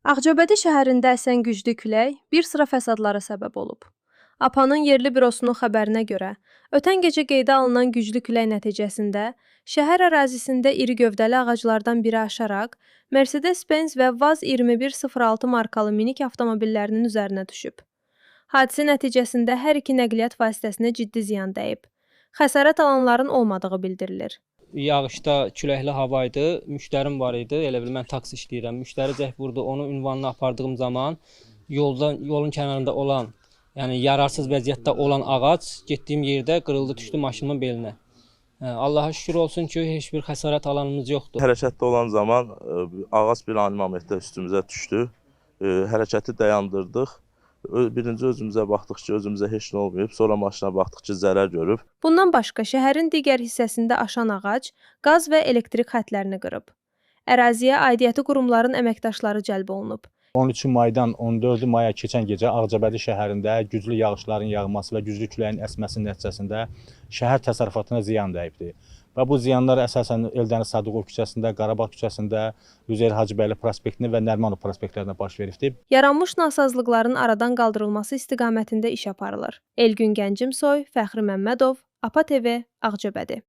Ağcabədi şəhərində əsən güclü külək bir sıra fəsadlara səbəb olub. APA'nın yerli bürosunun xəbərinə görə, ötən gecə qeydə alınan güclü külək nəticəsində şəhər ərazisində iri gövdəli ağaclardan biri aşaraq Mercedes-Benz və VAZ-2106 markalı minik avtomobillərinin üzərinə düşüb. Hadisə nəticəsində hər iki nəqliyyat vasitəsinə ciddi ziyan dəyib. Xəsarət alanların olmadığı bildirilir. Yağışda küləkli hava idi, müştərim var idi, elə bil mən taksi işləyirəm. Müştəri cəhd vurdu, onu ünvanına apardığım zaman yolun kənarında olan, yəni yararsız vəziyyətdə olan ağac getdiyim yerdə qırıldı, düşdü maşınımın belinə. Allaha şükür olsun ki, heç bir xəsarət alanımız yoxdur. Hərəkətdə olan zaman ağac bir ani momentdə üstümüzə düşdü. Hərəkəti dayandırdıq. Birinci özümüzə baxdıq ki, özümüzə heç nə olmayıb. Sonra maşına baxdıq ki, zərər görüb. Bundan başqa şəhərin digər hissəsində aşan ağac qaz və elektrik xətlərini qırıb. Əraziyə aidiyyəti qurumların əməkdaşları cəlb olunub. 13 maydan 14 maya keçən gecə Ağcabədi şəhərində güclü yağışların yağması və güclü küləyin əsməsi nəticəsində şəhər təsərrüfatına ziyan dəyibdir. Və bu ziyanlar əsasən Eldəniz Sadıqov küçəsində, Qarabağ küçəsində, Üzeyir Hacıbəyli prospektində və Nərmanov prospektlərində baş veribdir. Yaranmış nasazlıqların aradan qaldırılması istiqamətində iş aparılır. Elgün Gəncimsoy, Fəxri Məmmədov, APA TV, Ağcabədi.